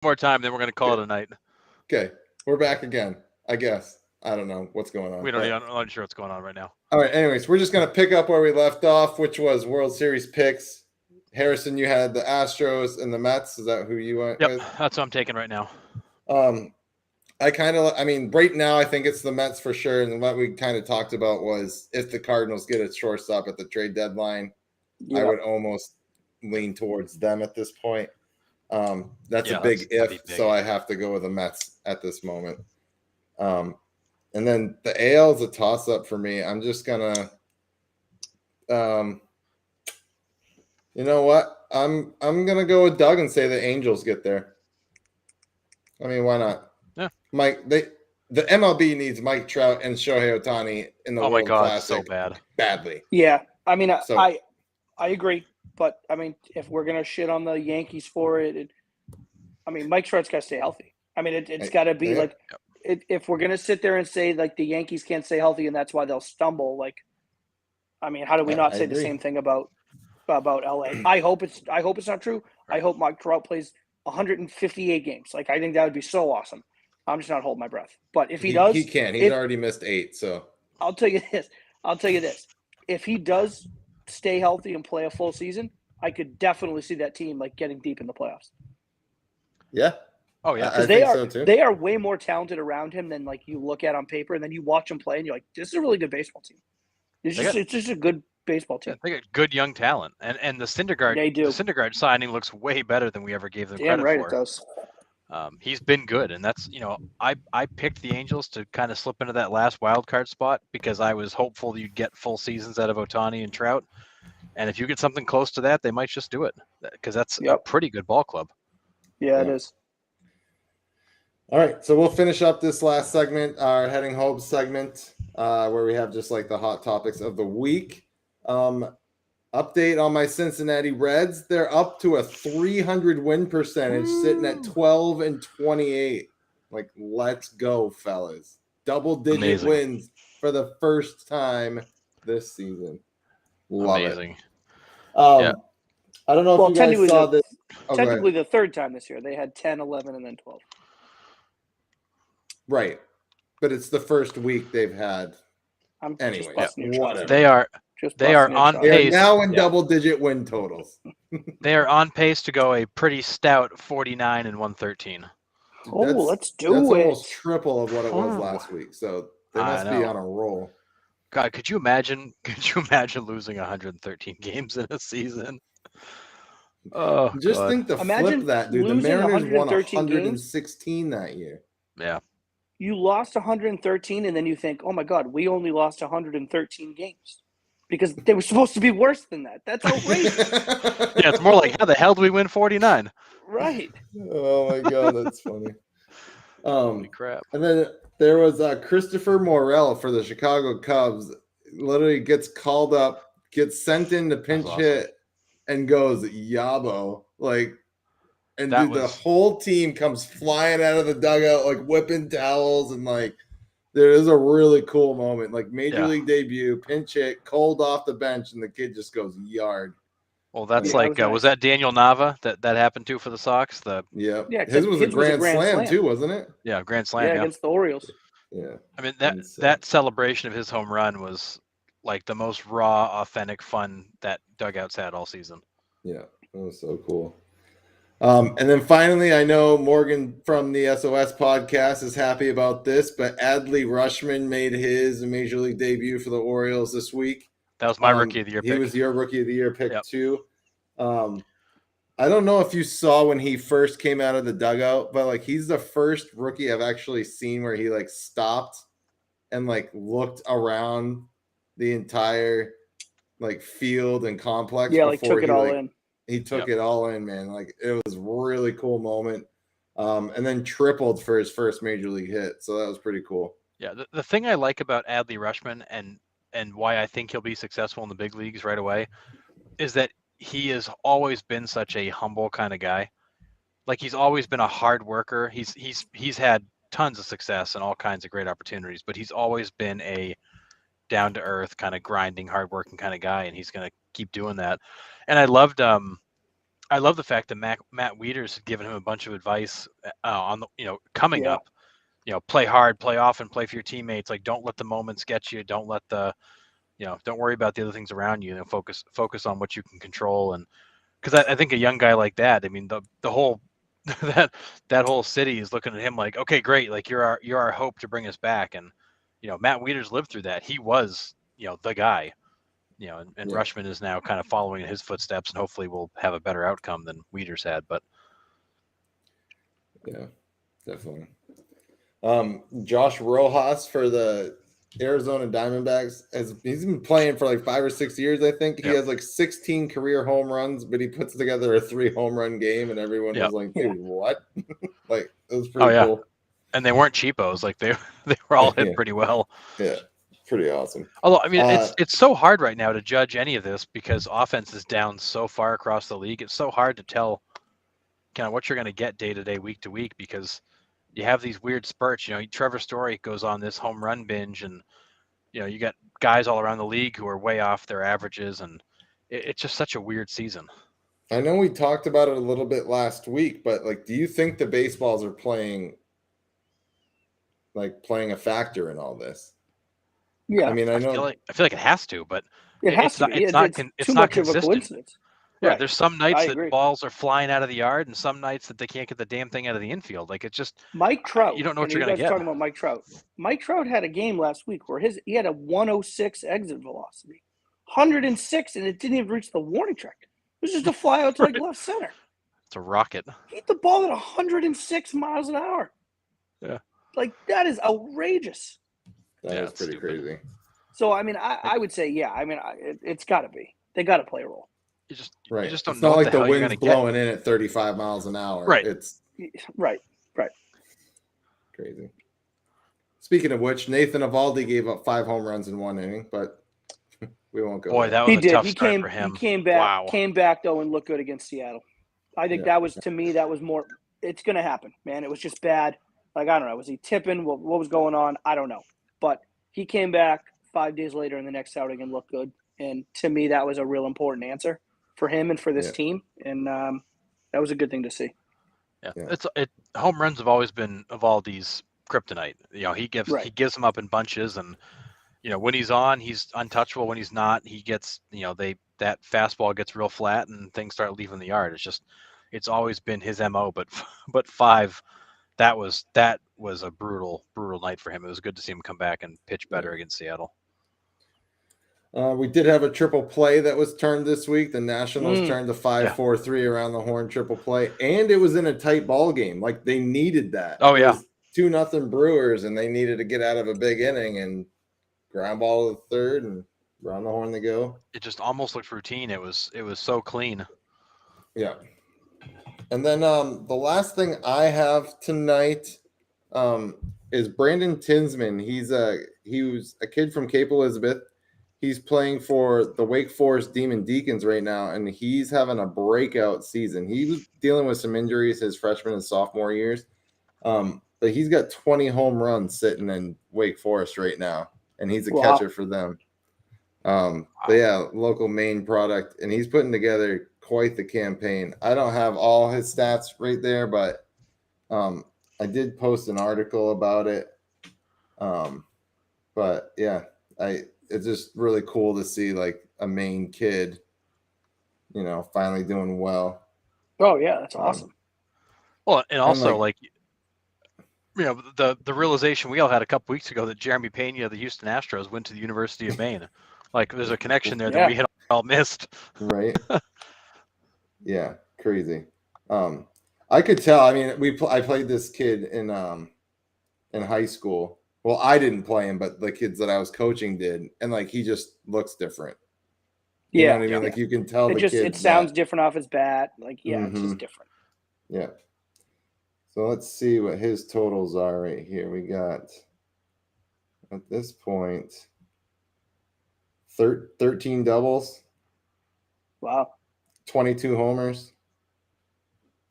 more time, then we're going to call it a night. Okay, we're back again. I guess I don't know what's going on. We don't. I'm not sure what's going on right now. All right. Anyways, we're just gonna pick up where we left off, which was World Series picks. Harrison, you had the Astros and the Mets. Is that who you went Yep, with? that's what I'm taking right now. I mean, right now I think it's the Mets for sure. And what we kind of talked about was if the Cardinals get a shortstop at the trade deadline, I would almost lean towards them at this point. That's a big if, so I have to go with the Mets at this moment. And then the AL is a toss-up for me. I'm just gonna, you know what? I'm gonna go with Doug and say the Angels get there. I mean, why not? Yeah. The MLB needs Mike Trout and Shohei Ohtani in the World Classic so badly. Yeah, I mean, I agree, but I mean, if we're gonna shit on the Yankees for it, I mean, Mike Trout's got to stay healthy. I mean, it's got to be like. If we're gonna sit there and say like the Yankees can't stay healthy and that's why they'll stumble, like, I mean, how do we not say the same thing about LA? I hope it's not true. I hope Mike Trout plays 158 games. Like, I think that would be so awesome. I'm just not holding my breath. But if he does, he can't. He's already missed 8. So I'll tell you this. If he does stay healthy and play a full season, I could definitely see that team like getting deep in the playoffs. Yeah. Oh yeah, because they are way more talented around him than like you look at on paper, and then you watch him play, and you're like, this is a really good baseball team. It's just a good baseball team. They got good young talent, and the Syndergaard The Syndergaard signing looks way better than we ever gave them credit for. It does. He's been good, and that's I picked the Angels to kind of slip into that last wild card spot because I was hopeful you'd get full seasons out of Ohtani and Trout, and if you get something close to that, they might just do it because that's a pretty good ball club. Yeah, it is. All right, so we'll finish up this last segment, our Heading Home segment, where we have just like the hot topics of the week. Update on my Cincinnati Reds. They're up to a 300 win percentage, sitting at 12-28. Like, let's go, fellas. Double-digit wins for the first time this season. Love it. I don't know if you guys saw this. Technically the third time this year. They had 10, 11, and then 12. Right. But it's the first week they've had. Anyway, whatever. They are on pace. They are now in double-digit win totals. They are on pace to go a pretty stout 49 and 113. Let's do it. That's almost triple of what it was last week. So they must be on a roll. God, could you imagine losing 113 games in a season? Oh, just think flip that, dude. The Mariners won 116 that year. Yeah. You lost 113, and then you think, oh, my God, we only lost 113 games. Because they were supposed to be worse than that. That's outrageous. Yeah, it's more like, how the hell do we win 49? Right. Oh, my God, that's funny. Holy crap. And then there was Christopher Morel for the Chicago Cubs. Literally gets called up, gets sent in to pinch hit, and goes, Yabo. Like, and dude, the whole team comes flying out of the dugout, like whipping towels, and like there is a really cool moment, like major league debut, pinch hit, cold off the bench, and the kid just goes yard. Well, that's was that Daniel Nava that happened to for the Sox? Yeah, his was a grand slam too, wasn't it? Yeah, grand slam. Yeah, against the Orioles. Yeah, I mean that celebration of his home run was like the most raw, authentic fun that dugouts had all season. Yeah, that was so cool. And then finally, I know Morgan from the SOS podcast is happy about this, but Adley Rutschman made his major league debut for the Orioles this week. That was my rookie of the year pick. He was your rookie of the year pick too. I don't know if you saw when he first came out of the dugout, but like he's the first rookie I've actually seen where he like stopped and like looked around the entire like field and complex. Yeah, like took it all in. He took it all in, man. Like it was a really cool moment. And then tripled for his first major league hit. So that was pretty cool. Yeah. The thing I like about Adley Rutschman and why I think he'll be successful in the big leagues right away is that he has always been such a humble kind of guy. Like he's always been a hard worker. He's had tons of success and all kinds of great opportunities, but he's always been a down to earth kind of grinding, hardworking kind of guy, and he's going to keep doing that. And I loved I love the fact that Matt Wieters had given him a bunch of advice on the coming up. Play hard, play often, play for your teammates. Like, don't let the moments get you. Don't let don't worry about the other things around you. Focus on what you can control. And because I think a young guy like that, I mean, the whole that whole city is looking at him like, okay, great, like you're our hope to bring us back. And Matt Wieters lived through that. He was the guy. And Rushman is now kind of following in his footsteps, and hopefully will have a better outcome than Wieters had. But yeah, definitely. Josh Rojas for the Arizona Diamondbacks he's been playing for like 5 or 6 years. I think he has like 16 career home runs, but he puts together a 3 home run game, and everyone was like, "Dude, what?" Like, it was pretty cool. And they weren't cheapos; like they were all hit pretty well. Yeah, pretty awesome. Although, I mean, it's so hard right now to judge any of this because offense is down so far across the league. It's so hard to tell kind of what you're going to get day to day, week to week, because you have these weird spurts. Trevor Story goes on this home run binge, and you got guys all around the league who are way off their averages, and it's just such a weird season. I know we talked about it a little bit last week, but like, do you think the baseballs are playing a factor in all this? Yeah, I mean, I know. I feel like it has to, but it has to be. It's not too much of a coincidence. Yeah, there's some nights that balls are flying out of the yard, and some nights that they can't get the damn thing out of the infield. Like, it's just Mike Trout. You don't know what you're going to get. Talking about Mike Trout. Mike Trout had a game last week where he had a 106 exit velocity, 106, and it didn't even reach the warning track. It was just a fly out to like left center. It's a rocket. He hit the ball at 106 miles an hour. Yeah, like that is outrageous. That is pretty crazy. So I mean, I would say it's got to be. They got to play a role. You just don't it's know. It's not like the wind's blowing in at 35 miles an hour. Right. It's right. Crazy. Speaking of which, Nathan Eovaldi gave up 5 home runs in 1 inning, but we won't go. Boy, there. that was a tough start for him. He came back though and looked good against Seattle. I think that was, to me, that was more. It's going to happen, man. It was just bad. Like, I don't know. Was he tipping? What was going on? I don't know. But he came back 5 days later in the next outing and looked good. And to me, that was a real important answer for him and for this team. And that was a good thing to see. Yeah. Home runs have always been Eovaldi's kryptonite. He gives them up in bunches, and when he's on, he's untouchable. When he's not, he gets that fastball gets real flat and things start leaving the yard. It's always been his MO. But 5, that was a brutal night for him. It was good to see him come back and pitch better against Seattle. We did have a triple play that was turned this week. The Nationals turned the 5-4-3 around the horn triple play, and it was in a tight ball game. Like, they needed that. Oh yeah, 2-0 Brewers, and they needed to get out of a big inning and ground ball to the third and around the horn they go. It just almost looked routine. It was so clean. Yeah. And then the last thing I have tonight is Brandon Tinsman. He was a kid from Cape Elizabeth. He's playing for the Wake Forest Demon Deacons right now, and he's having a breakout season. He was dealing with some injuries his freshman and sophomore years, but he's got 20 home runs sitting in Wake Forest right now, and he's a catcher for them. But yeah, local Maine product, and he's putting together quite the campaign. I don't have all his stats right there, but I did post an article about it. But yeah, it's just really cool to see like a Maine kid, finally doing well. Oh yeah, that's awesome. Well, and also the realization we all had a couple weeks ago that Jeremy Pena of the Houston Astros went to the University of Maine. Like, there's a connection there that we had all missed. Right. Yeah, crazy. I could tell. I mean, I played this kid in high school. Well, I didn't play him, but the kids that I was coaching did, and like, he just looks different. You know what I mean? Like, you can tell it sounds different off his bat. Like, it's just different. Yeah. So let's see what his totals are right here. We got at this point 13 doubles. Wow. 22 homers.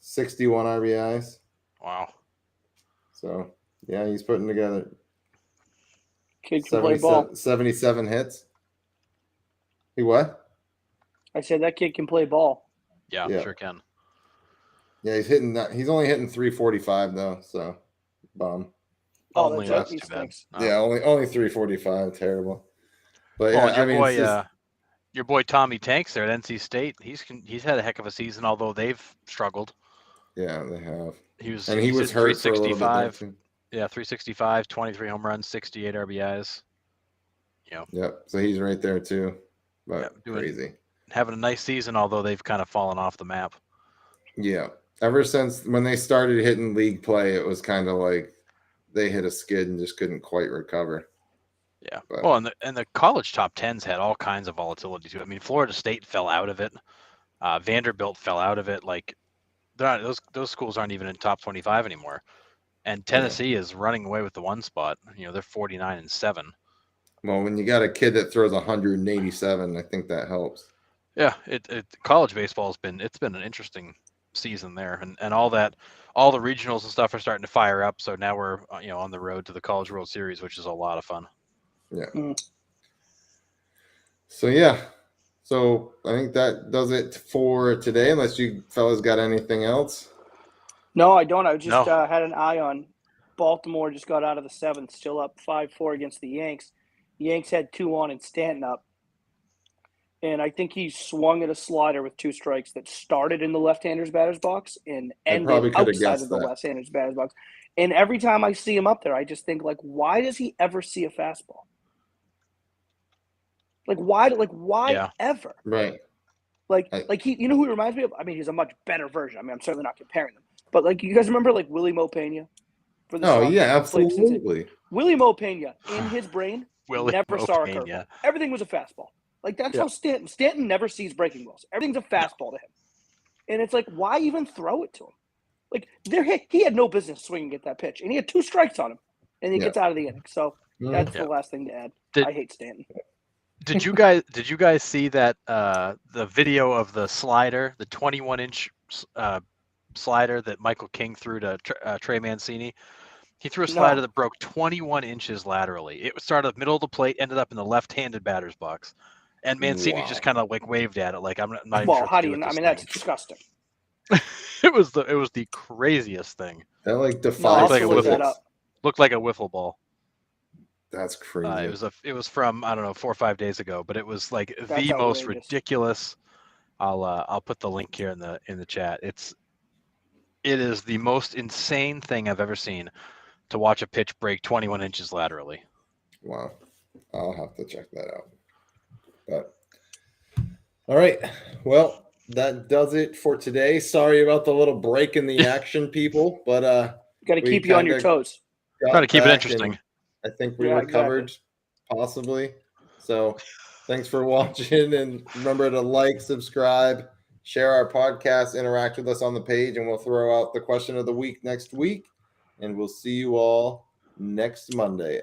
61 RBIs. Wow. So yeah, he's putting together. Kid can play ball. 77 hits. He what? I said that kid can play ball. Yeah, sure can. Yeah, he's hitting that. He's only hitting 345 though, so bum. Only that's that's too bad. Yeah, only 345. Terrible. But well, yeah, your boy Tommy Tanks there at NC State. He's had a heck of a season, although they've struggled. Yeah, they have. He was hurt for a little bit there too. Yeah, 365, 23 home runs, 68 RBIs. Yep. So he's right there too. But Yeah, crazy. Having a nice season, although they've kind of fallen off the map. Yeah. Ever since when they started hitting league play, it was kind of like they hit a skid and just couldn't quite recover. Yeah. But, well, and the college top 10s had all kinds of volatility too. I mean, Florida State fell out of it. Vanderbilt fell out of it. Like they're not, those schools aren't even in top 25 anymore. And Tennessee is running away with the one spot. They're 49-7. Well, when you got a kid that throws 187, I think that helps. Yeah, college baseball it's been an interesting season there, and all the regionals and stuff are starting to fire up. So now we're on the road to the College World Series, which is a lot of fun. Yeah. So I think that does it for today. Unless you fellas got anything else. No, I don't. I just had an eye on Baltimore. Just got out of the 7th, still up 5-4 against the Yanks. Yanks had 2 on and Stanton up. And I think he swung at a slider with 2 strikes that started in the left-hander's batter's box and ended outside of the left-hander's batter's box. And every time I see him up there, I just think, like, why does he ever see a fastball? Why ever? Right. Like he, who he reminds me of? I mean, he's a much better version. I mean, I'm certainly not comparing them. But, like, you guys remember, like, Willie Mo Pena? Absolutely. Willie Mo Pena, in his brain, never saw a curveball. Everything was a fastball. Like, that's how Stanton never sees breaking balls. Everything's a fastball to him. And it's like, why even throw it to him? Like, he had no business swinging at that pitch. And he had 2 strikes on him. And he gets out of the inning. So that's the last thing to add. I hate Stanton. Did you guys see that the video of the slider, the 21-inch slider that Michael King threw to Trey Mancini? He threw a slider that broke 21 inches laterally. It started middle of the plate, ended up in the left-handed batter's box, and Mancini just kind of like waved at it, like I'm not even sure. How do you? I mean, that's disgusting. It was the craziest thing. That like defies looked like a wiffle ball. That's crazy. It was from, I don't know, 4 or 5 days ago, but it was like the most ridiculous. I'll put the link here in the chat. It is the most insane thing I've ever seen, to watch a pitch break 21 inches laterally. Wow. I'll have to check that out. But all right. Well, that does it for today. Sorry about the little break in the action, people, but got to keep you on your toes. Try to keep it interesting. I think we recovered possibly. So thanks for watching, and remember to like, subscribe, share our podcast, interact with us on the page, and we'll throw out the question of the week next week. And we'll see you all next Monday.